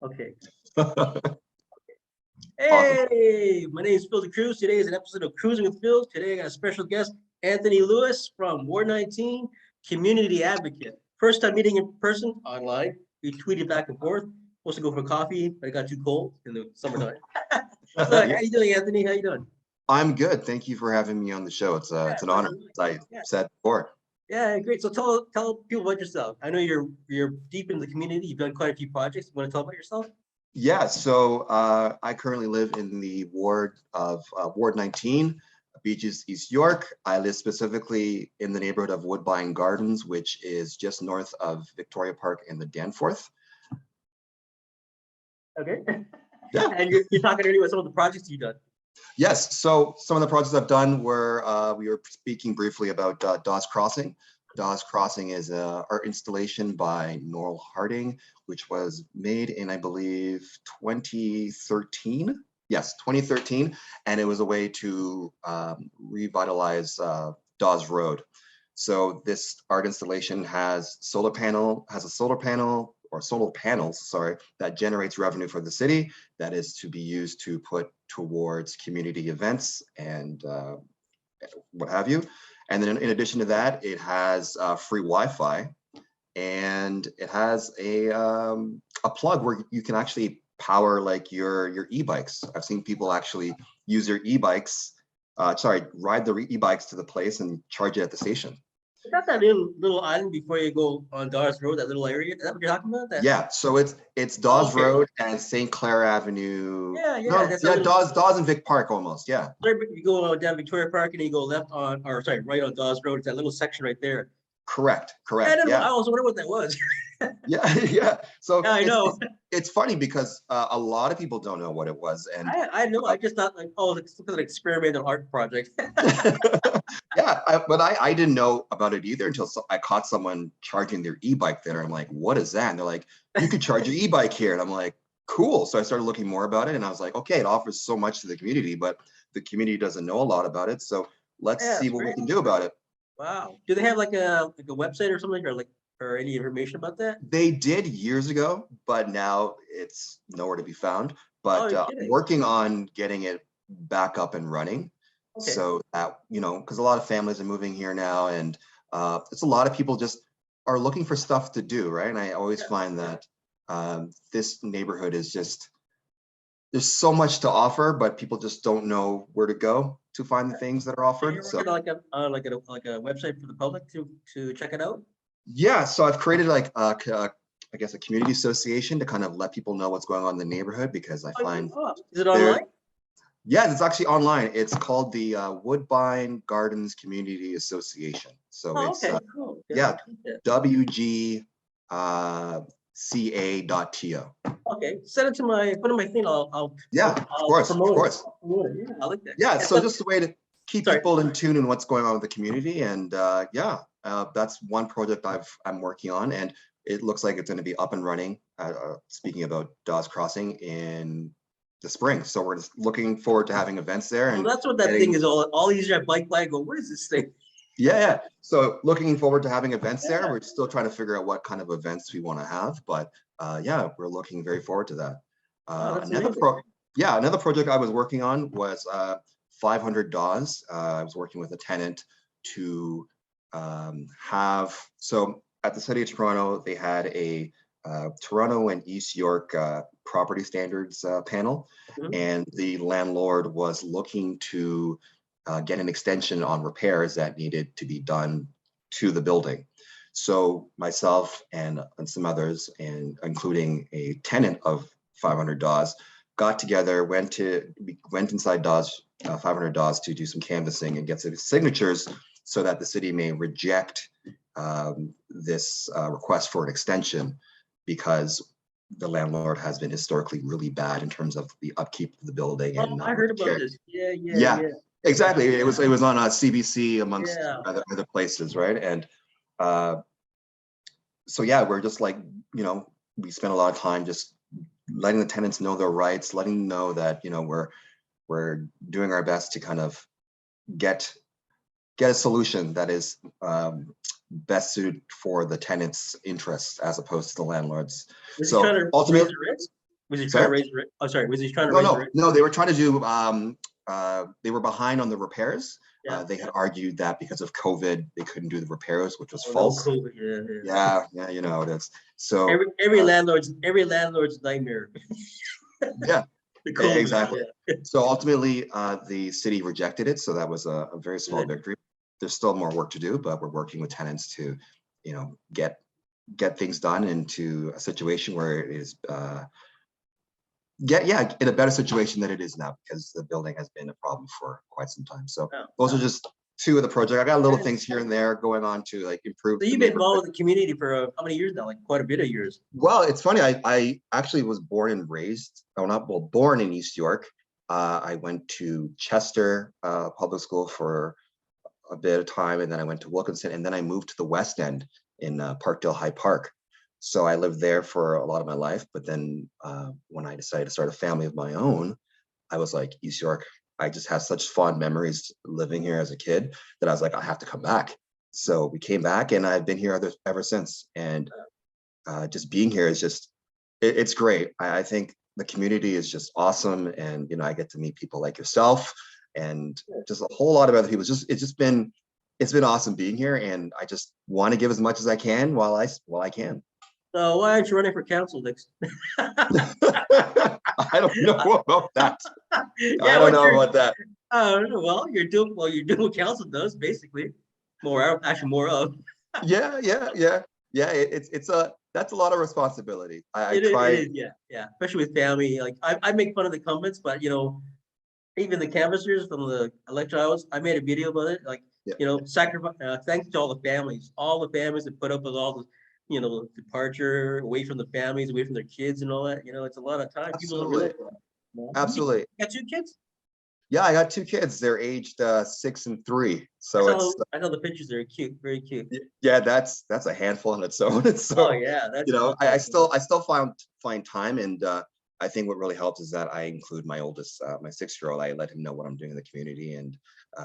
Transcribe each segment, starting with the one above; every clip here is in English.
Okay. Awesome. Hey, my name is Phil the Cruz. Today is an episode of Cruising with Phil. Today I got a special guest, Anthony Lewis from Ward 19, community advocate. First time meeting in person, online. We tweeted back and forth. Supposed to go for coffee, but it got too cold in the summertime. So, how you doing, Anthony? How you doing? I'm good. Thank you for having me on the show. It's an honor, as I said before. Yeah, great. So tell people about yourself. I know you're deep in the community. You've done quite a few projects. You want to tell about yourself? Yeah, so I currently live in the ward of Ward 19, Beaches, East York. I live specifically in the neighborhood of Woodbine Gardens, which is just north of Victoria Park and the Danforth. Okay. Yeah. And you're talking earlier about some of the projects you've done. Yes, so some of the projects I've done were, we were speaking briefly about Dawes Crossing. Dawes Crossing is our installation by Noel Harding, which was made in, I believe, 2013. Yes, 2013, and it was a way to revitalize Dawes Road. So this art installation has a solar panel, or solar panels, sorry, that generates revenue for the city that is to be used to put towards community events and what have you. And then in addition to that, it has free Wi-Fi, and it has a plug where you can actually power like your e-bikes. I've seen people actually use their e-bikes, ride the e-bikes to the place and charge it at the station. Is that little island before you go on Dawes Road, that little area? Is that what you're talking about? Yeah, so it's Dawes Road and St. Clair Avenue. Yeah. Dawes and Vic Park almost, yeah. You go down Victoria Park and you go right on Dawes Road. It's that little section right there. Correct. I also wonder what that was. Yeah. So yeah, I know. It's funny because a lot of people don't know what it was, and I know. I just thought like, oh, it's an experimental art project. Yeah, but I didn't know about it either until I caught someone charging their e-bike there. I'm like, what is that? And they're like, you could charge your e-bike here. And I'm like, cool. So I started looking more about it, and I was like, okay, it offers so much to the community, but the community doesn't know a lot about it. So let's see what we can do about it. Wow. Do they have like a website or something, or any information about that? They did years ago, but now it's nowhere to be found. But working on getting it back up and running. Okay. So that, because a lot of families are moving here now, and it's a lot of people just are looking for stuff to do, right? And I always find that this neighborhood is just, there's so much to offer, but people just don't know where to go to find the things that are offered. So like a website for the public to check it out. Yeah, so I've created like I guess a community association to kind of let people know what's going on in the neighborhood, because I find is it online? Yeah, it's actually online. It's called the Woodbine Gardens Community Association. So it's cool. WGCA.to. Okay, send it to put in my thing. I'll of course. Yeah, I like that. Yeah, so just a way to keep people in tune in what's going on with the community, and that's one project I'm working on, and it looks like it's going to be up and running. Speaking about Dawes Crossing in the spring, so we're just looking forward to having events there. And that's what that thing is all these bike flag go, what is this thing? Yeah. So looking forward to having events there. We're still trying to figure out what kind of events we want to have, but we're looking very forward to that. Another project I was working on was 500 Dawes. I was working with a tenant to so at the City of Toronto, they had a Toronto and East York property standards panel, and the landlord was looking to get an extension on repairs that needed to be done to the building. So myself and some others, and including a tenant of 500 Dawes, got together, went inside Dawes, 500 Dawes, to do some canvassing and get some signatures so that the city may reject this request for an extension, because the landlord has been historically really bad in terms of the upkeep of the building. And I heard about this. Yeah. Exactly. It was on CBC amongst other places, right? And we're just like, we spend a lot of time just letting the tenants know their rights, letting them know that we're doing our best to kind of get a solution that is best suited for the tenant's interests as opposed to the landlord's. So ultimately, Was he trying to Sorry? raise, oh, sorry, was he trying to No, raise the no, rent? no, they were trying to do, they were behind on the repairs. Yeah. They had argued that because of COVID, they couldn't do the repairs, which was Oh, no false. COVID, yeah, yeah. Yeah, you know, that's so, Every uh, landlord's nightmare, yeah, the COVID, exactly. yeah. So ultimately, the city rejected it. So that was a very small Good. victory. There's still more work to do, but we're working with tenants to, you know, get things done into a situation where it is, in a better situation than it is now, because the building has been a problem for quite some time. So Oh, those are just two of the projects. I got little yeah. things here and there going on to like improve So the you've been involved neighborhood. with the community for how many years now? Like quite a bit of years. Well, it's funny. I actually was born and raised, oh, not well, born in East York. I went to Chester Public School for a bit of time, and then I went to Wilkinson, and then I moved to the West End in Parkdale High Park. So I lived there for a lot of my life. But then when I decided to start a family of my own, I was like, East York, I just have such fond memories living here as a kid that I was like, I have to come back. So we came back, and I've been here ever since. And just being here is just, it's great. I think the community is just awesome. And, you know, I get to meet people like yourself and just a whole lot of other people. It's been awesome being here. And I just want to give as much as I can while I can. So why aren't you running for council next? I don't know about that. I Yeah, don't what's know your, about that. well, you're doing what council does, basically. Actually more of. Yeah. It's a, that's a lot of responsibility. I It try. is, yeah, yeah. Especially with family. Like I make fun of the incumbents, but even the canvassers from the election I made a video about it. Like, Yeah, sacrifice, thanks to all the families that put up with all the, departure away from the families, away from their kids and all that. It's a lot of time. People don't absolutely. realize that. Absolutely. You got two kids? Yeah, I got two kids. They're aged 6 and 3. So it's, I know the pictures are cute, very cute. yeah, that's a handful on its own. And Oh so, yeah, you that's know, fun. I still find time. And I think what really helps is that I include my oldest, my 6-year-old. I let him know what I'm doing in the community. And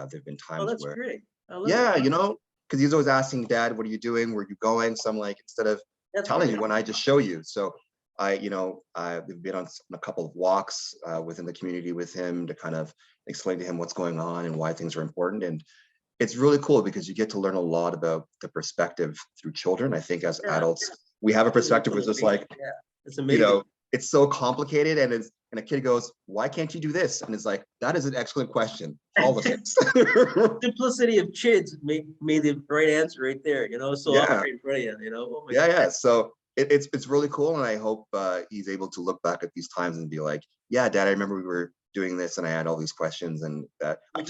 there've been Oh, times that's where, great. I love yeah, it. you know, because he's always asking, Dad, what are you doing? Where are you going? So I'm like, instead of That's telling great. you when I just show you. So we've been on a couple of walks within the community with him to kind of explain to him what's going on and why things are important. And it's really cool because you get to learn a lot about the perspective through children. I think as Yeah. adults, we have a perspective which is like, Yeah, it's you amazing. know, it's so complicated, and a kid goes, why can't you do this? And it's like, that is an excellent question. All the things. Simplicity of kids made the right answer right there, so up Yeah. right in front of you, Oh my Yeah. So it's really cool. And I hope he's able to look back at these times and be like, yeah, Dad, I remember we were doing this and I had all these questions, and that I And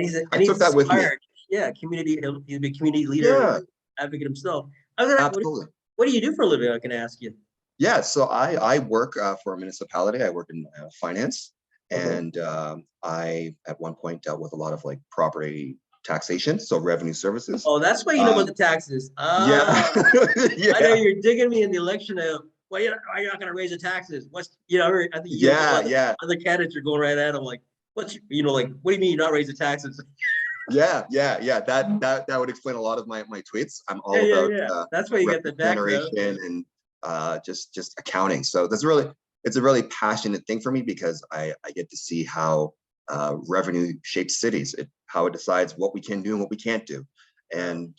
he's took that with me. inspired. Yeah, he's a big community leader, Yeah, advocate himself. Other than that, absolutely. what do you do for a living? I can ask you. Yeah, so I work for a municipality. I work in finance, Okay. and I at one point dealt with a lot of like property taxation, so revenue services. Oh, that's why you know Uh, about the taxes. yeah, I know yeah, you're digging me in the election. Well, you're not going to raise the taxes. I think you and other candidates are going right at him like, like, what do you mean you're not raising taxes? yeah. That would explain a lot of my tweets. I'm Yeah, all yeah, about yeah. That's why you get revenue the background. generation and just accounting. So it's a really passionate thing for me because I get to see how revenue shapes cities, how it decides what we can do and what we can't do. And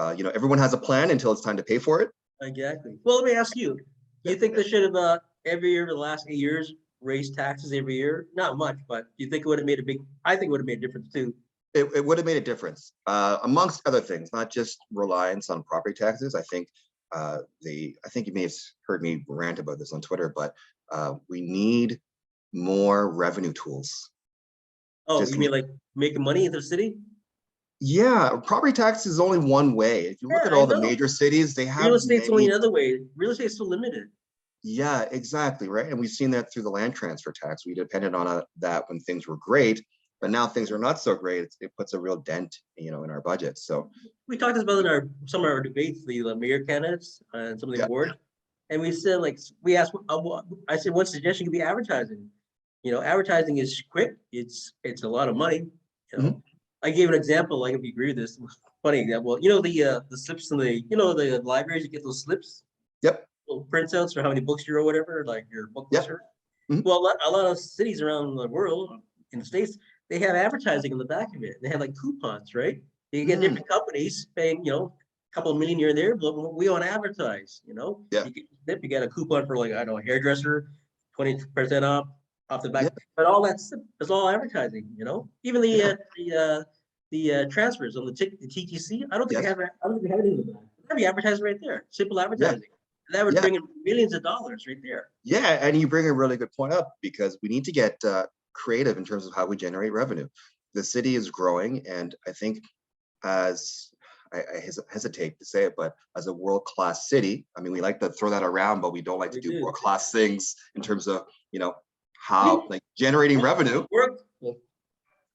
everyone has a plan until it's time to pay for it. Exactly. Well, let me ask you. Do you think they should have every year for the last 8 years raised taxes every year? Not much, but do you think it would have made I think it would have made a difference too. It would have made a difference, amongst other things, not just reliance on property taxes. I think I think you may have heard me rant about this on Twitter, but we need more revenue tools. Oh, Just you mean like making money in the city? yeah, property tax is only one way. If you Yeah, look at I all the know. major cities, they Real have estate's only many. another way. Real estate's so limited. Yeah, exactly, right. And we've seen that through the land transfer tax. We depended on that when things were great, but now things are not so great. It puts a real dent, in our budget. So We talked about it in some of our debates, the mayor candidates and some of the yeah, wards, and we said we asked. I said one suggestion could be advertising. Advertising is quick. It's a lot of money. You mhm, know, I gave an example. Like if you agree with this, funny example. The slips in the the libraries. You get those slips. yep, little printouts or how many books you or whatever, like your book Yep. lister. Mhm. Well, a lot of cities around the world, in the States, they have advertising in the back of it. They have like coupons, right? You get Mm, different companies paying, a couple of million here and there, but we don't advertise, yeah. You get a coupon for like, I don't know, a hairdresser, 20% off the Yeah. back, but all that's all advertising, Even Yeah. the transfers on the TTC, I don't think they Yes. have, I don't think they have anything in the back. That'd be advertising right there, simple Yeah. advertising. That would Yeah. bring in millions of dollars right there. Yeah. And you bring a really good point up because we need to get creative in terms of how we generate revenue. The city is growing, and I think as I hesitate to say it, but as a world-class city, I mean, we like to throw that around, but we don't like to We do do. world-class things in terms of, how like generating revenue. Work.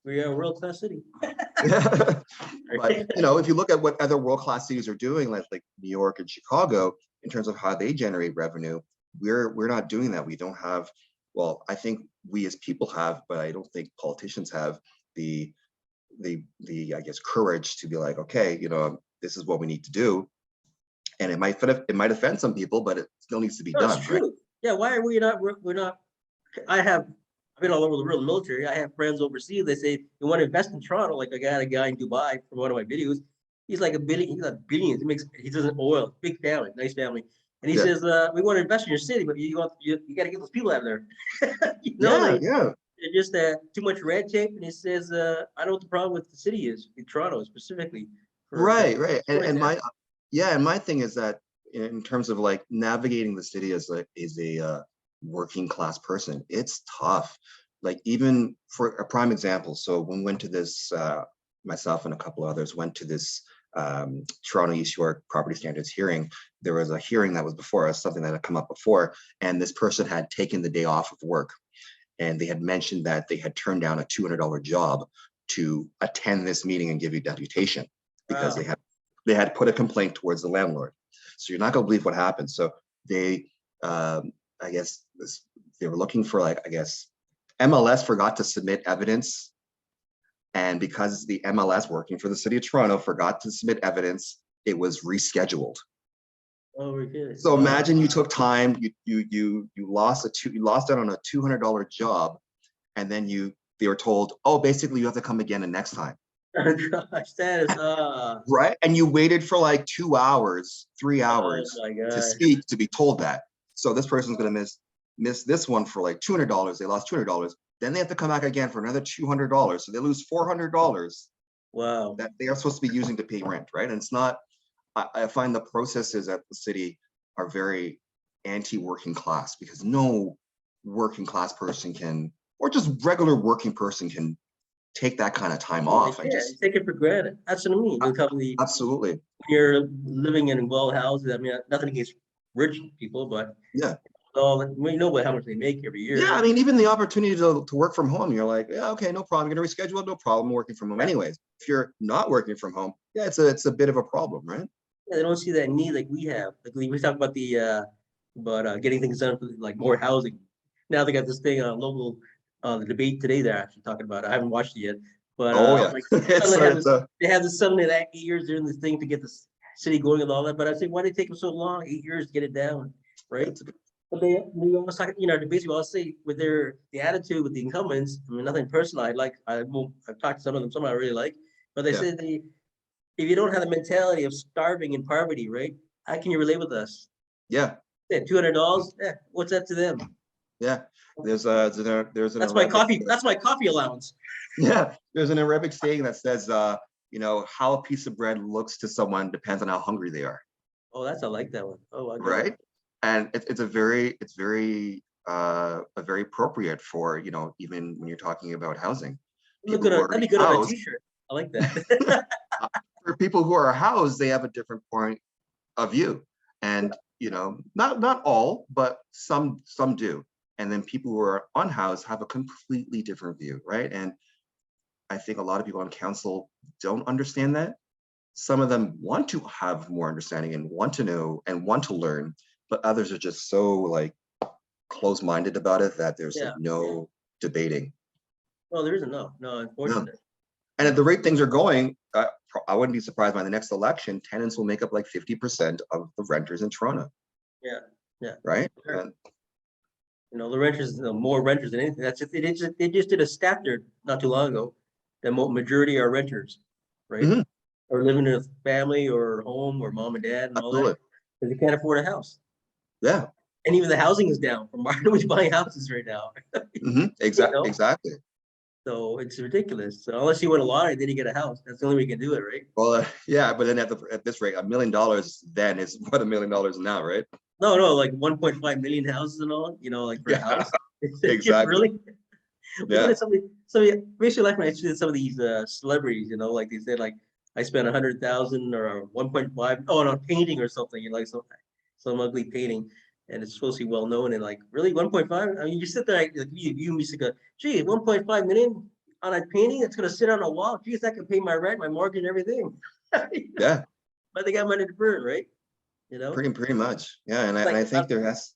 We are a world-class city. But if you look at what other world-class cities are doing, like New York and Chicago, in terms of how they generate revenue, we're not doing that. We don't have, well, I think we as people have, but I don't think politicians have the I guess courage to be like, okay, this is what we need to do. And it might offend some people, but it still needs to be No, it's done, right? true. Yeah, why are we not, we're not, I've been all over the world in the military. I have friends overseas. They say they want to invest in Toronto. Like I got a guy in Dubai from one of my videos. He's like he's like billions. He does an oil, big family, nice family. And he Yeah. says, we want to invest in your city, but you got to get those people out of there. Yeah, Like yeah. they're just too much red tape. And he says, I know what the problem with the city is, in Toronto specifically. Right, right. And, Right and there. my thing is that in terms of like navigating the city as a working class person, it's tough. Like even for a prime example, so when we went to this, myself and a couple others went to this Toronto East York property standards hearing. There was a hearing that was before us, something that had come up before, and this person had taken the day off of work, and they had mentioned that they had turned down a $200 job to attend this meeting and give you deputation because Wow. they had put a complaint towards the landlord. So you're not going to believe what happened. So they, I guess, they were looking for like, I guess, MLS forgot to submit evidence. And because the MLS working for the city of Toronto forgot to submit evidence, it was rescheduled. Oh, we're good. So imagine you took time, you lost out on a $200 job, and then they were told, oh, basically you have to come again the next time. Oh gosh, that is Right. And you waited for like 2 hours, 3 oh hours my to god. speak, to be told that. So this person's going to miss this one for like $200. They lost $200. Then they have to come back again for another $200. So they lose $400 Wow. that they are supposed to be using to pay rent. Right. And it's not, I find the processes at the city are very anti-working class, because no working class person can, or just regular working person can take that kind of time off and Yeah, you just take it for granted. That's what I mean. Look how when absolutely. you're living in well houses. I mean, nothing against rich people, but Yeah. all we know how much they make every Yeah, I year. mean, even the opportunity to work from home, you're like, yeah, okay, no problem. You're gonna reschedule, no problem, working from home. Yeah, Anyways, if you're not working from home, yeah, it's a bit of a problem, right? they don't see that need like we have. Like we talk about getting things done for like more housing. Now they got this thing on local the debate today they're actually talking about. I haven't watched it yet, but Oh yeah, like it's suddenly a, it's a they have this suddenly that 8 years doing this thing to get the city going and all that. But I say, why did it take them so long? 8 years to get it down, yeah, right? But we always talk, they basically all say with the attitude with the incumbents. I mean, nothing personal. I've talked to some of them, some I really like, but they yeah, say if you don't have the mentality of starving in poverty, right? How can you relate with us? yeah, Yeah, $200. Yeah, what's that to them? yeah. There's an That's my Arabic coffee. That's my coffee allowance. yeah, there's an Arabic saying that says, how a piece of bread looks to someone depends on how hungry they are, Oh, I like that one. Oh, I got right? it. And it's very appropriate for, even when you're talking about housing. People who are That'd be good on a housed, t-shirt. I like that. for people who are housed, they have a different point of view. And, not all, but some do. And then people who are unhoused have a completely different view, right? And I think a lot of people on council don't understand that. Some of them want to have more understanding and want to know and want to learn, but others are just so like close-minded about it that there's like Yeah. no debating. Well, there isn't no, No. unfortunately. And at the rate things are going, I wouldn't be surprised by the next election, tenants will make up like 50% of the renters in Toronto. Yeah. Yeah. right? You know, the renters, more renters than anything. That's it. They just did a stat there not too long ago. The majority are renters, right? Mhm, Or living in a family or home or mom and dad and all that absolutely. because they can't afford a house. Yeah. And even the housing is down from nobody's buying houses right now. You know, Exactly. so it's ridiculous. So unless you win a lottery, then you get a house. That's the only way you can do it, right? Well, yeah, but then at this rate, $1 million then is what $1 million now, right? No, like 1.5 million houses and all. You know, like for a Yeah, house. exactly. Really? Look Yeah. at somebody basically like when I see some of these celebrities, you know, like they said, like I spent 100,000 or 1.5 on a painting or something, you know, like some ugly painting, and it's supposed to be well known and like really 1.5. I mean, you sit there like you music go, gee, 1.5 million on a painting that's gonna sit on a wall. Geez, that can pay my rent, my mortgage, and everything. You know? Yeah. But they got money to burn, right? You know, Pretty much. Yeah. And it's I like think there has,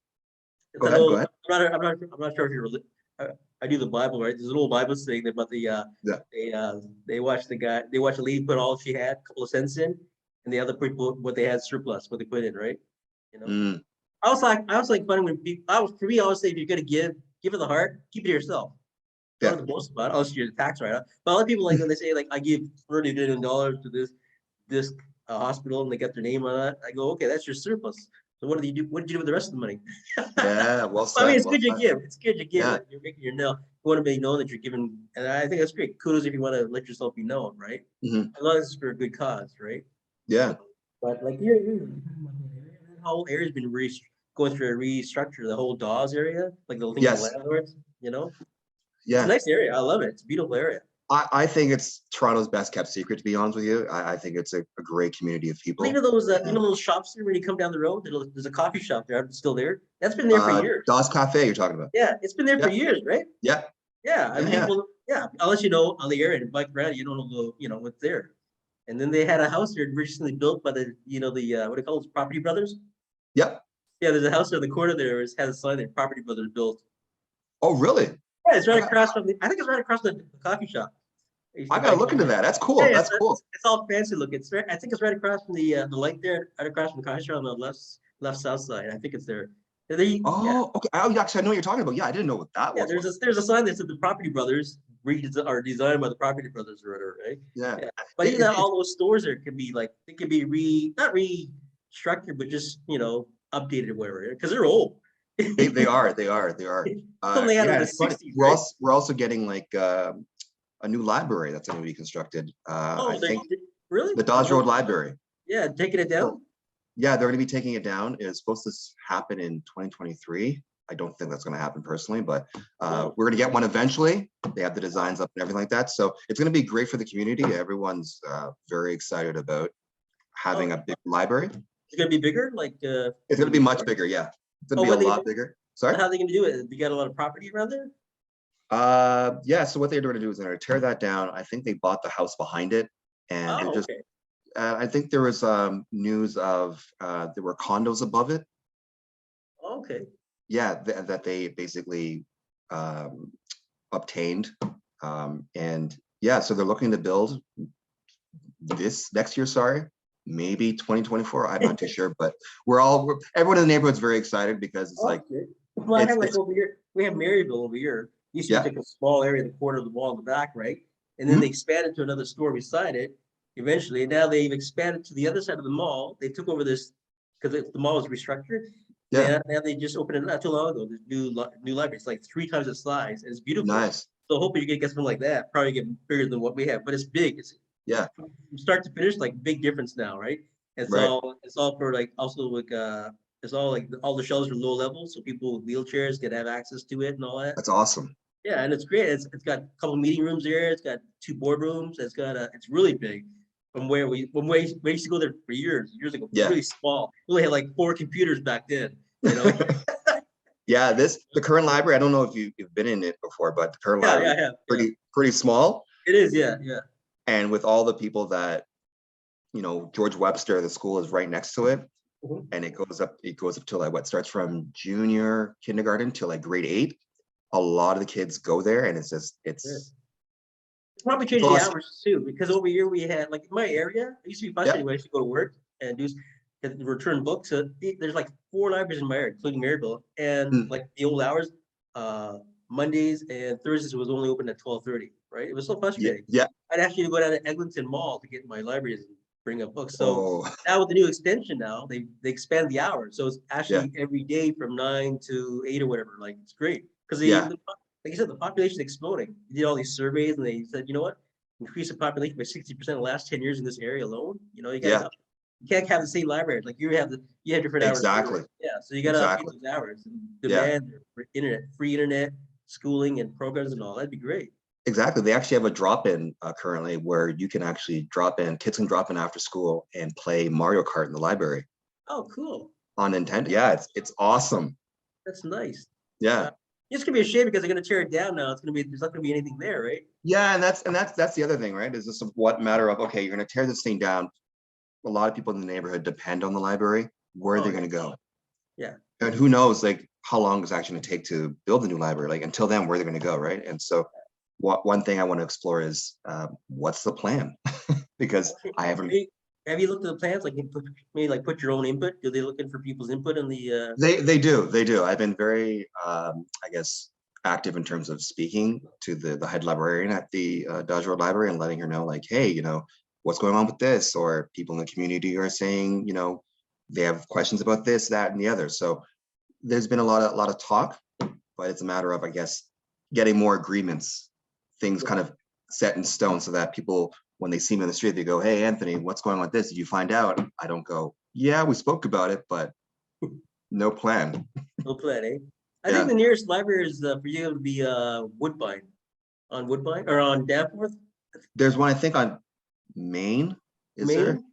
it's go an ahead, go old. ahead. I'm not sure if you're. I do the Bible, right? There's an old Bible saying about Yeah. they watched they watched a lady put all she had, a couple of cents in, and the other people what they had surplus, what they put in, right? You know, Mm, I was like funny when people. For me, I always say if you're gonna give it the heart, keep it to yourself. Don't yeah. have to boast about it, unless you're the tax write-off. But a lot of people like when they say like I give $30 million to this hospital and they got their name on it. I go, okay, that's your surplus. So what did you do? What did you do with the rest of the money? Yeah. Well I mean, said. it's Well good you said. give. It's good you give. Yeah. Like you're making your nail. You want to be known that you're giving, and I think that's great. Kudos if you want to let yourself be known, right? Mhm, As long as it's for a good cause, right? yeah. But like that whole area's been going through a restructure. The whole Dawes area, like the thing with the Yes. landlords. You know, it's a Yeah. nice area. I love it. It's a beautiful area. I think it's Toronto's best kept secret, to be honest with you. I think it's a great community of Well, people. you And know those shops there when you come down the road. There's a coffee shop there. It's still there. That's been there for years. Dawes Cafe, you're talking about. Yeah, it's been there for Yeah. years, right? Yeah. Yeah, and Yeah. Yeah. people, yeah, unless you know on the area and bike around, you don't know you know what's there. And then they had a house there recently built by the what do you call those property brothers? Yep. Yeah, there's a house there in the corner there. It has a sign there, property brothers built. Oh, really? Yeah, it's right I, across from I think it's right across the coffee shop. I used I to gotta bike look in into there. that. That's Yeah, cool. yeah, That's cool. it's all fancy looking. It's right, I think it's right across from the light there, right across from the coffee shop on the left south side. I think it's there. Yeah, Oh, okay. Oh, actually, I know what you're talking about. Yeah, I didn't know what that yeah. was. There's a sign that said the property brothers are designed by the property brothers or whatever, right? Yeah. Yeah. But even all those stores there can be like they can be not restructured, but just updated or whatever, because they're old. They are. They are. They are. Something they had in Yeah, the it's funny. '60s, right? We're also getting like a new library that's going to be constructed. I Oh, think really? the Dawes Road Library. Yeah, taking it So, down. yeah, they're going to be taking it down. It's supposed to happen in 2023. I don't think that's going to happen personally, but we're going to get one eventually. They have the designs up and everything like that. So it's going to be great for the community. Everyone's very excited about Oh, having a big library. it's gonna be bigger, like It's going to be much bigger. Yeah, it's going to Oh, be a lot bigger. Sorry. how are they gonna do it? You got a lot of property around there? Yeah. So what they're going to do is they're going to tear that down. I think they bought the house behind it, and they're Oh, just. okay. I think there was news of there were condos above it. Okay. Yeah, that they basically um, obtained, and yeah, so they're looking to build this next year. Sorry, maybe 2024. I'm not too sure, but everyone in the neighborhood's very excited because it's like Okay. Well, I have like it's over here, we have Maryville over here. Used to yeah. be like a small area in the corner of the wall in the back, right? And then Mhm. they expanded to another store beside it eventually. And now they've expanded to the other side of the mall. They took over this because the mall was restructured. Yeah, Now they just opened it not too long ago. This new library. It's like 3 times the size. And it's beautiful. nice. So hoping you get something like that. Probably get bigger than what we have, but it's big. It's Yeah, from start to finish, like big difference now, right? right. It's all for like also like it's all like all the shelves are low level, so people with wheelchairs can have access to it and all that. That's awesome. Yeah, and it's great. It's got a couple meeting rooms there. It's got 2 boardrooms. It's really big. From where we used to go there for years ago. It was Yeah. really small. We only had like 4 computers back then. You know. Yeah, the current library. I don't know if you've been in it before, but the current Yeah, library I is have. Yeah. pretty small, It is. Yeah, yeah. and with all the people that George Webster, the school is right next to it. Mhm. And it goes up to like what starts from junior kindergarten to like grade 8. A lot of the kids go there, and Yeah. it's Probably change the awesome. hours too, because over here we had like in my area, it used to be fun Yeah. anyway. I used to go to work and do return books. There's like 4 libraries in my area, including Maryville, and Mm. like the old hours, Mondays and Thursdays was only open at 12:30, right? It was so Yeah, frustrating. yeah. I'd actually go down to Eglinton Mall to get my libraries and bring up books. So Oh, now with the new extension now, they expand the hours. So it's yeah, actually every day from 9 to 8 or whatever. Like it's great. Because yeah, like you said, the population is exploding. You did all these surveys and they said, you know what? Increase the population by 60% in the last 10 years in this area alone. You know, you yeah, gotta, you can't have the same library. Like you have different hours too, exactly, right? Yeah. So you gotta update exactly. those hours and Yeah, demand for internet, free internet, schooling and programs and all. That'd be great. exactly. They actually have a drop-in currently where you can actually drop in, kids can drop in after school and play Mario Kart in the library Oh, cool. on Nintendo. Yeah, it's awesome. That's nice. Yeah. Uh, it's gonna be a shame because they're gonna tear it down now. There's not gonna be anything there, right? Yeah, and that's the other thing, right? Is this what matter of, okay, you're gonna tear this thing down. A lot of people in the neighborhood depend on the library. Where are Oh they yeah. gonna go? Yeah. And who knows, like, how long it's actually gonna take to build a new library? Like, until then, where they're gonna go, right? And so, one thing I want to explore is what's the plan? Because Okay. I haven't. Have you looked at the plans? Like maybe like put your own input? Do they looking for people's input in the They do. I've been very, I guess, active in terms of speaking to the head librarian at the Dodge Road Library and letting her know, like, hey, what's going on with this? Or people in the community are saying, they have questions about this, that, and the other. So there's been a lot of talk, but it's a matter of, I guess, getting more agreements, things kind of set in stone, so that people, when they see me in the street, they go, "Hey, Anthony, what's going on with this? Did you find out?" I don't go, "Yeah, we spoke about it, but no plan." no plan, eh? I think Yeah, the nearest library is for you to be Woodbine on Woodbine or on Danforth, there's one I think on Maine. Is there? Maine.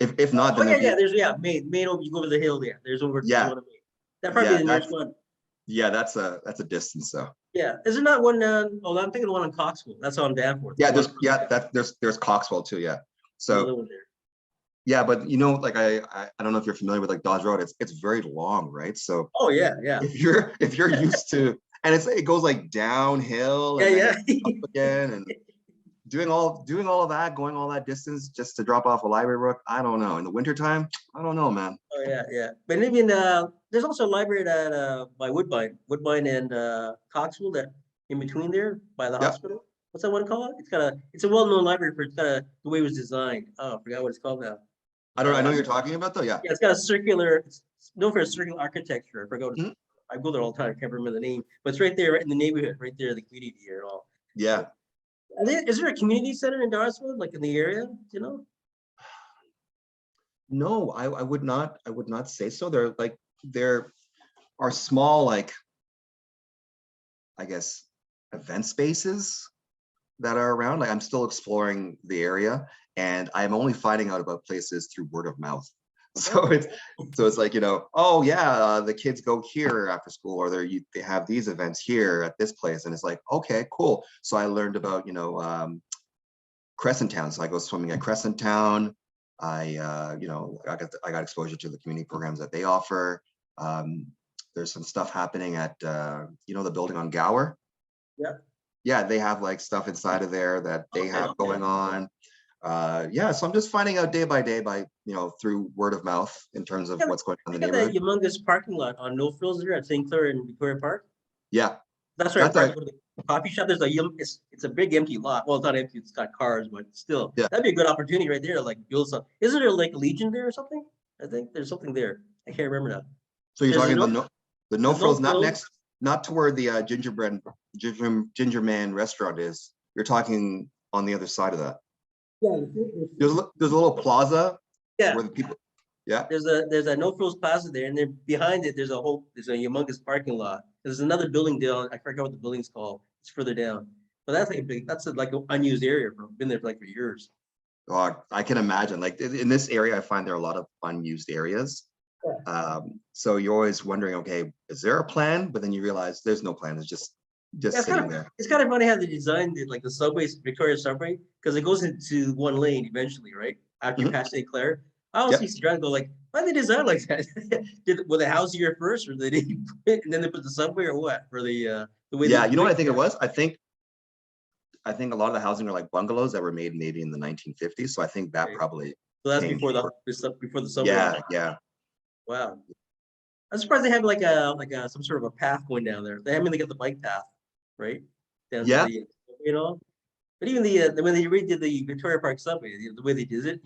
If not, Oh then yeah, there'd yeah. be, Maine. Over you go over the hill there. There's yeah, one of Maine. That probably yeah, be the nearest one. that's a distance though. Yeah. Is there not one? Oh, I'm thinking the one on Coxwell. That's on Danforth. Yeah, The one. there's Coxwell too. Yeah, Another so one there. yeah, but like I don't know if you're familiar with like Dodge Road. It's very long, right? So Oh yeah, yeah, if you're used to, and it goes like downhill yeah, and then yeah. it's up again, and doing all of that, going all that distance just to drop off a library book. I don't know. In the wintertime, I don't know, man. Oh yeah, yeah. But even there's also a library that by Woodbine and Coxwell that in between there by the Yeah, hospital. What's that one called? It's a well-known library for the way it was designed. Oh, I forgot what it's called now. I know what you're talking about though. Yeah. Yeah, it's got a circular. It's known for a circular architecture. I forgot. Mhm. I go there all the time. I can't remember the name, but it's right there, right in the neighborhood, right there, the community here and all. Yeah. Is there a community center in Darsville, like in the area? Do you know? No, I would not say so. There are small, like, I guess, event spaces that are around. Like, I'm still exploring the area, and I'm only finding out about places through word of mouth. So it's like, oh yeah, the kids go here after school, or they have these events here at this place, and it's like, okay, cool. So I learned about Crescent Town. So I go swimming at Crescent Town. I got exposure to the community programs that they offer. There's some stuff happening at the building on Gower. Yeah. Yeah, they have like stuff inside of there that they Okay, have okay. going on. Yeah, so I'm just finding out day by day through word of mouth in terms of what's going on in They the got that neighborhood. humongous parking lot on No Frills there at St. Clair and Victoria Park. Yeah, That's where I that's park a to go to the coffee shop. It's a big empty lot. Well, it's not empty, it's got cars, but still, yeah. that'd be a good opportunity right there to like build some. Isn't there like a Legion there or something? I think there's something there. I can't remember now. So you're There's a talking no, the no there's no frills, frills. not to where the ginger man restaurant is. You're talking on the other side of that. Yeah, There's a little plaza yeah. where the people. Yeah. There's a No Frills Plaza there, and then behind it there's a humongous parking lot. There's another building down. I forgot what the building's called. It's further down, but that's like an unused area. Been there for like for years. I can imagine. Like in this area, I find there are a lot of unused areas. Yeah. So you're always wondering, okay, is there a plan? But then you realize there's no plan. It's just Yeah, sitting there. it's kind of funny how they designed it, like the subways, Victoria subway, because it goes into one lane eventually, right? After you Mhm. pass St. Clair. I always Yep. used to try to go like, why did they design like that? Were the houses here first, or did they and then they put the subway or what? For the way Yeah. they You know what I think it was? I think a lot of the housing are like bungalows that were made maybe in the 1950s. So I think that okay. probably So that's changed. before the subway. Yeah, yeah, Wow. I'm surprised they have like a some sort of a path going down there. They haven't they got the bike path, right? Down to yeah. the, you know. But even the when they redid the Victoria Park subway, the way they did it,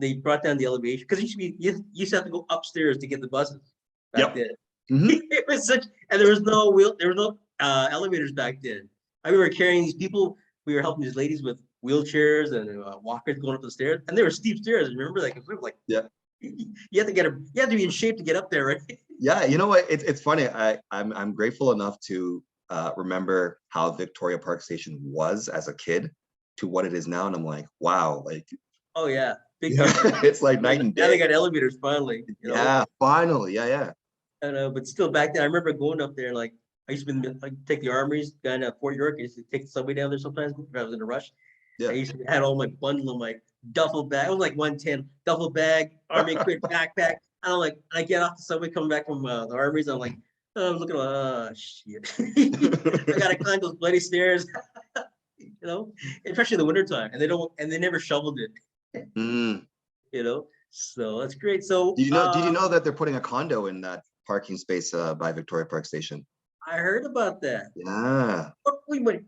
they brought down the elevation because you used to have to go upstairs to get the buses back Yep. then. Hmm. It was such, and there was no elevators back then. I remember carrying these people. We were helping these ladies with wheelchairs and walkers going up the stairs, and they were steep stairs. Remember, like it was like Yeah. you have to you have to be in shape to get up there, right? Yeah, you know what? It's funny. I'm grateful enough to remember how Victoria Park Station was as a kid to what it is now, and I'm like, wow, like Oh yeah, big yeah, difference. it's like night and Now they day. got elevators finally, you know. Yeah, finally, yeah, yeah, I know, but still back then, I remember going up there. Like I used to be like take the armories down at Fort York. I used to take the subway down there sometimes if I was in a rush. I yeah. used to had all my bundle of my duffel bag. I was like 110 duffel bag, army equipment backpack. I don't like. I get off the subway coming back from the armories. I'm like, oh, I'm looking. Oh shit! I gotta climb those bloody stairs. Especially in the wintertime, and they never shoveled it. Mm. So that's great. So Did you know that they're putting a condo in that parking space by Victoria Park Station? I heard about that. Yeah, Wait,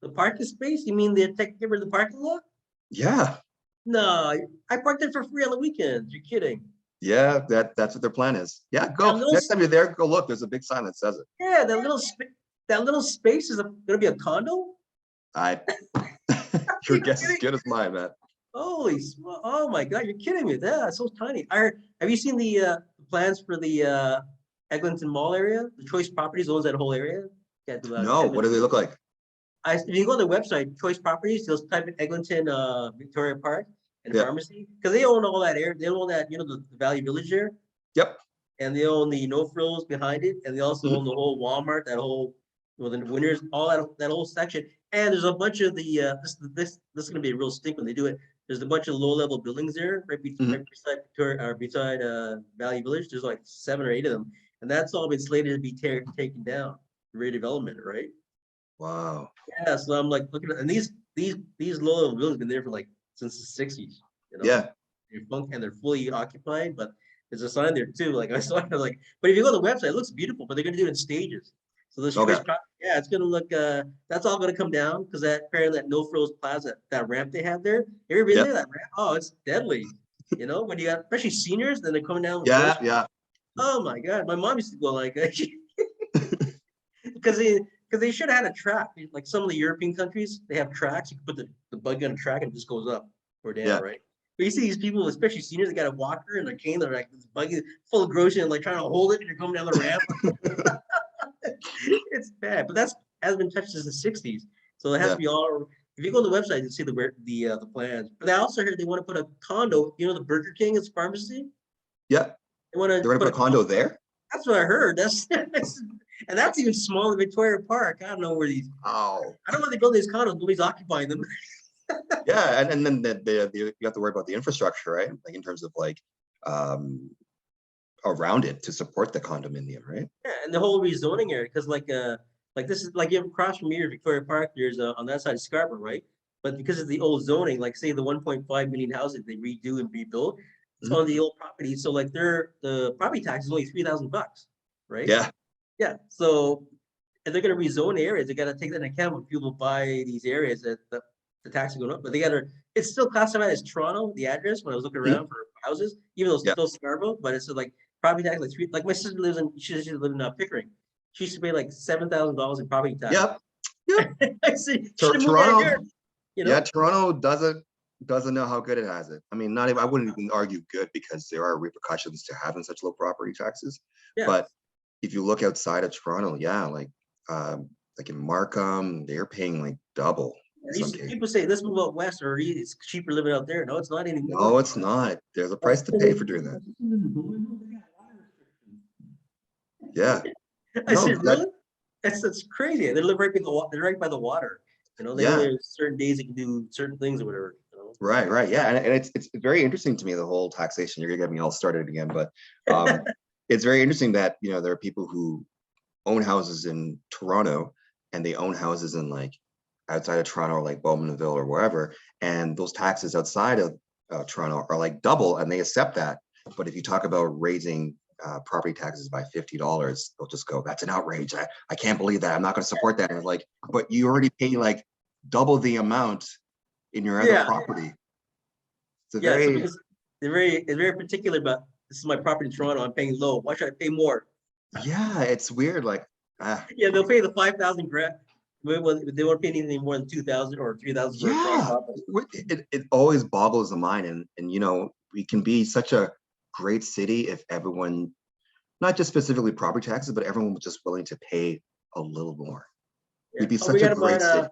the parking space? You mean they take over the parking lot? yeah, No, I parked there for free on the weekends. You're kidding. yeah. That's what their plan is. Yeah, That go little, next time you're there. Go look. There's a big sign that says it. yeah, that little space is gonna be a condo. I your You guess is as kidding? good as mine, man. Oh my God, you're kidding me. That's so tiny. Have you seen the plans for the Eglinton Mall area? The Choice Properties owns that whole area. Yeah, No, what do they look like? if you go to the website, Choice Properties, just type in Eglinton, Victoria Park and Yeah. Pharmacy, because they own all that area. They own that, the Valley Village there, Yep. and they own the No Frills behind it, and they also Mhm. own the whole Walmart, that whole, the Winners, all that whole section. And there's a bunch of the this is gonna be a real stink when they do it. There's a bunch of low-level buildings there, Mhm. right beside Victoria, or beside Valley Village. There's like 7 or 8 of them, and that's all been slated to be taken down, redevelopment, right? Wow. Yeah, so I'm like looking at, and these low level buildings been there for like since the '60s, Yeah. and they're fully occupied, but there's a sign there too. Like I saw it, like, but if you go to the website, it looks beautiful, but they're gonna do it in stages. So this Okay. choice, yeah, it's gonna look, that's all gonna come down because that apparently that No Frills Plaza, that ramp they have there, you ever been Yeah. there? That ramp, oh, it's deadly. When you got especially seniors, then they're coming down with Yeah. groceries. Yeah. Oh my God, my mom used to go like, because they should have had a track. Like some of the European countries, they have tracks. You can put the buggy on a track and it just goes up or down, Yeah. right? But you see these people, especially seniors, they got a walker and their cane, they're like this buggy full of groceries and like trying to hold it and you're coming down the ramp. It's bad, but that's hasn't been touched since the '60s. So it has Yeah. to be all. If you go to the website, you see the plans. But I also heard they want to put a condo. The Burger King is pharmacy. Yeah. They want They're to gonna put put a condo there. That's what I heard. And that's even smaller than Victoria Park. I don't know where these. Oh. I don't know where they build these condos. Nobody's occupying them. Yeah, and then you have to worry about the infrastructure, right? Like in terms of like um around it to support the condominium, right? Yeah, and the whole rezoning area, because like this is like you have across from here, Victoria Park. There's on that side of Scarborough, right? But because of the old zoning, like say the 1.5 million houses they redo and rebuild, it's Mhm. on the old property. So like the property tax is only $3,000, right? Yeah. Yeah. So if they're gonna rezone areas, they gotta take that into account when people buy these areas that the tax is going up. But they gotta, it's still classified as Toronto, the address, when I was looking Mhm. around for houses, even though it's Yeah. still Scarborough, but it's like property tax like three, like my sister lives in, she lives in Pickering. She used to pay like $7,000 in property tax. Yep. Yep. I see, should have moved out Toronto. here, Yeah, Toronto doesn't know how good it has it. I mean, not even I wouldn't even argue good because there are repercussions to having such low property taxes. Yeah. But if you look outside of Toronto, yeah, like in Markham, they're paying like double in some cases. People say let's move out west or it's cheaper living out there. No, it's not anymore. No, it's not. There's a price to pay for doing that. Yeah. I No, said, really? That's crazy. They live right by they're right by the water. They know yeah. there's certain days they can do certain things or whatever. Right, right. Yeah. And it's very interesting to me, the whole taxation. You're gonna get me all started again, but it's very interesting that there are people who own houses in Toronto and they own houses in like outside of Toronto, like Bowmanville or wherever, and those taxes outside of Toronto are like double, and they accept that. But if you talk about raising property taxes by $50, they'll just go, "That's an outrage. I can't believe that. I'm not going to support that." And it's like, but you already pay like double the amount in your other Yeah. property. It's a Yeah, so very, because it's very particular about this is my property in Toronto. I'm paying low. Why should I pay more? yeah, it's weird. Like, Yeah, they'll pay the 5,000 grand. But they won't pay anything more than 2,000 or 3,000 for a Toronto yeah, property. it always boggles the mind. And, we can be such a great city if everyone, not just specifically property taxes, but everyone was just willing to pay a little more. Yeah. We'd be Oh, we such a got great city.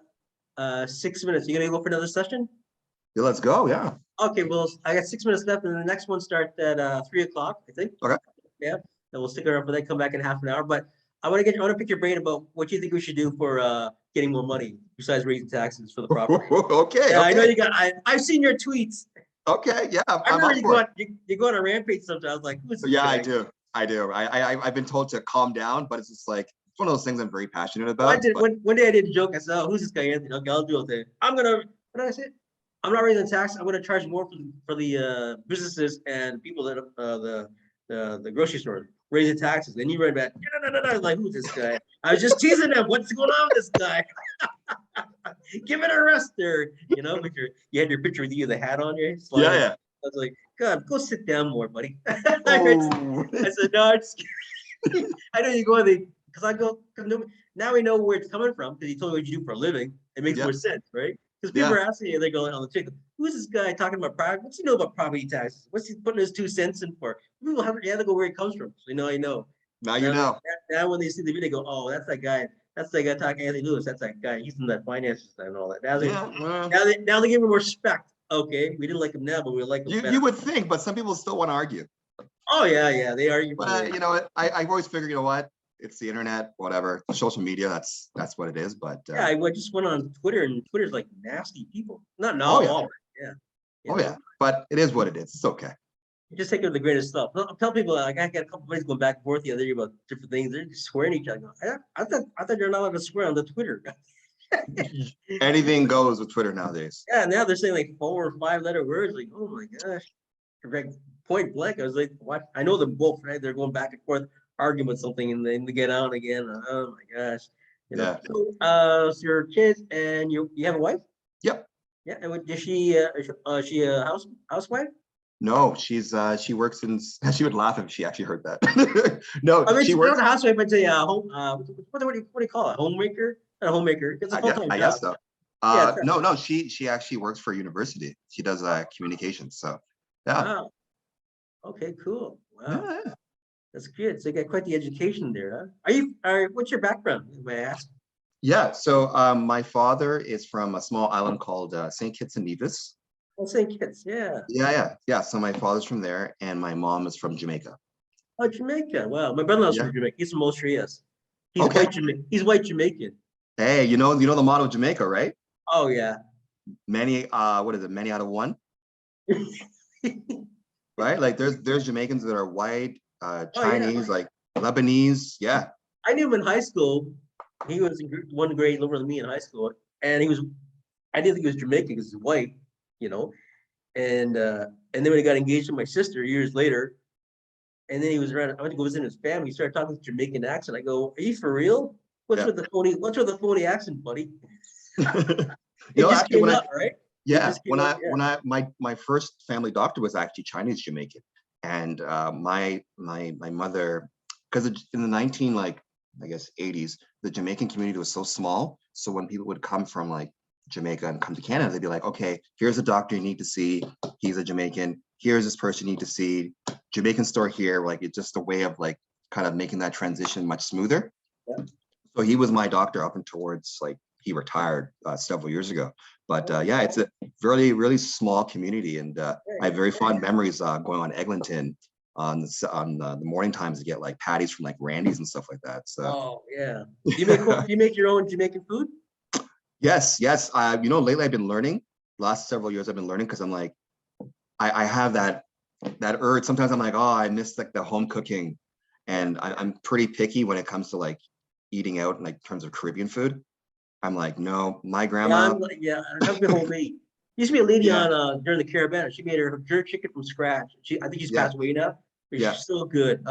about 6 minutes. You gonna go for another session? Yeah, let's go. Yeah. Okay, well, I got 6 minutes left, and the next one starts at 3 o'clock, I think. Okay. Yeah, and we'll stick around for that. Come back in half an hour. But I want to pick your brain about what you think we should do for getting more money besides raising taxes for the property. Okay. Yeah, I know Okay. you got. I've seen your tweets. Okay. Yeah. I I'm remember up for it. you go on a rampage sometimes. Like, who's this Yeah, guy? I do. I do. I've been told to calm down, but it's just like, it's one of those things I'm very passionate Well, about. But one day I did a joke. I said, "Oh, who's this guy, Anthony?" Okay, I'll do it. I'm gonna. What did I say? I'm not raising tax. I'm gonna charge more for the businesses and people that the grocery stores raising taxes. And you read back, no. Like, who's this guy? I was just teasing them. What's going on with this guy? Give it a rest there. With you had your picture with you, the hat on your slide. yeah, yeah. I was like, God, go sit down more, buddy. Oh. I said, no, I know you go on because I go, now we know where it's coming from because he told me what you do for a living. It makes Yeah. more sense, right? Because people Yeah. are asking you, they go on the chick, who's this guy talking about property? What's he know about property taxes? What's he putting his 2 cents in for? People have to go where it comes from. So I know. Now you know. Now when they see the video, they go, oh, that's that guy. That's the guy talking Anthony Lewis. That's that guy. He's in that finances and all that. Now they give him respect. Okay, we didn't like him now, but we like him better. You would think, but some people still want to argue. Oh yeah, they argue. But you know what? I always figure, you know what? It's the internet, whatever. Social media, that's what it is. But yeah, I just went on Twitter, and Twitter's like nasty people. Not oh, yeah. all, yeah. Oh yeah, but it is what it is. It's okay. You just take it with the greatest stuff. I'll tell people, like, I got a couple of friends going back and forth the other day about different things. They're just swearing at each other. I thought you're not allowed to swear on the Twitter. Anything goes with Twitter nowadays. Yeah, now they're saying like 4 or 5 letter words. Like, oh my gosh, correct, point blank. I was like, what? I know them both, right? They're going back and forth, arguing with something, and then they get on again. Oh my gosh. Yeah. So your kids and you have a wife? Yep. Yeah, and is she a housewife? No, she works in. She would laugh if she actually heard that. No, I mean, she she's works. not a housewife, but a home. What do you call it? Homemaker? Not a homemaker. It's a full-time I job. guess so. Yeah, no, she actually works for a university. She does communications. So yeah. Wow. Okay, cool. Wow. Yeah. That's good. So you got quite the education there, huh? What's your background, may I ask? Yeah. So my father is from a small island called St. Kitts and Nevis. Oh, St. Kitts, yeah. Yeah. So my father's from there, and my mom is from Jamaica. Oh, Jamaica. Wow. My brother-in-law's Yeah. from Jamaica. He's from Montreal. He's Okay. white Jamaican. Hey, you know the motto of Jamaica, right? Oh yeah. Many, what is it? Many out of one. Right? Like there's Jamaicans that are white, Chinese, like Lebanese. Yeah. I knew him in high school. He was in one grade lower than me in high school, and I didn't think he was Jamaican because he's white, And then when he got engaged to my sister years later, and then he was around, I went to go visit his family. He started talking with Jamaican accent. I go, "Are you for real? What's with the phony accent, buddy?" It just actually, came up, right? Yeah, my first family doctor was actually Chinese Jamaican, and my mother, because in the 80s, the Jamaican community was so small. So when people would come from like Jamaica and come to Canada, they'd be like, okay, here's a doctor you need to see. He's a Jamaican. Here's this person you need to see. Jamaican store here. Like, it's just a way of like kind of making that transition much smoother. Yeah. So he was my doctor up and towards like he retired several years ago. But yeah, it's a really, really small community, and I have very fond memories going on Eglinton on the morning times to get like patties from like Randy's and stuff like that. So. Oh yeah. Do you make your own Jamaican food? Yes. Lately I've been learning. Last several years I've been learning because I'm like, I have that urge. Sometimes I'm like, oh, I miss like the home cooking, and I'm pretty picky when it comes to like eating out in like terms of Caribbean food. I'm like, no, my grandma. Yeah, it has to be homemade. Used to be a lady Yeah. on during the Carabana. She made her jerk chicken from scratch. I think she's Yeah. passed away now, but Yeah. she's still good.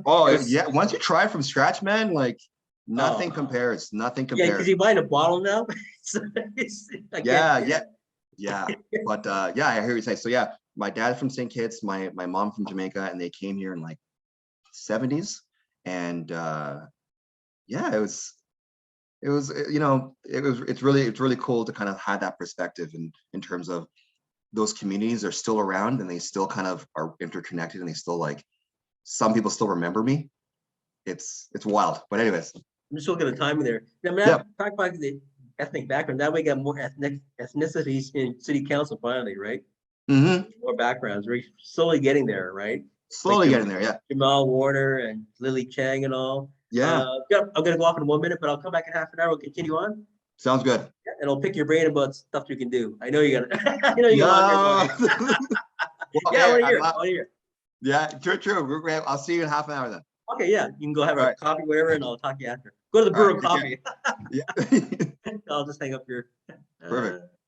Oh, It was- yeah. Once you try from scratch, man, like nothing oh, compares. Nothing yeah, because compares. you buy in a bottle now. So I can't. Yeah, yeah, yeah. But yeah, I hear you say. So yeah, my dad's from St. Kitts, my mom from Jamaica, and they came here in like 70s. And yeah, it's really cool to kind of have that perspective in terms of those communities are still around and they still kind of are interconnected and they still like some people still remember me. It's wild. But anyways, I'm just looking at the timing there. I mean, yeah. talk about the ethnic background. That way, we got more ethnicities in city council finally, right? Hmm. More backgrounds. We're slowly getting there, right? Like Slowly getting there. Yeah. Jamal Warner and Lily Chang and all. Yeah. I'm gonna go off in 1 minute, but I'll come back in half an hour. We'll continue on, Sounds good. and I'll pick your brain about stuff you can do. I know you got I know you got a lot No. of your Well, Yeah, I hey, want to hear. I want to hear. yeah, true. We're great. I'll see you in half an hour then. Okay, yeah, you can go have All a right. coffee, whatever, and I'll talk to you after. Go to the All brew right. of Take care. coffee. Yeah. I'll just hang up your. Perfect.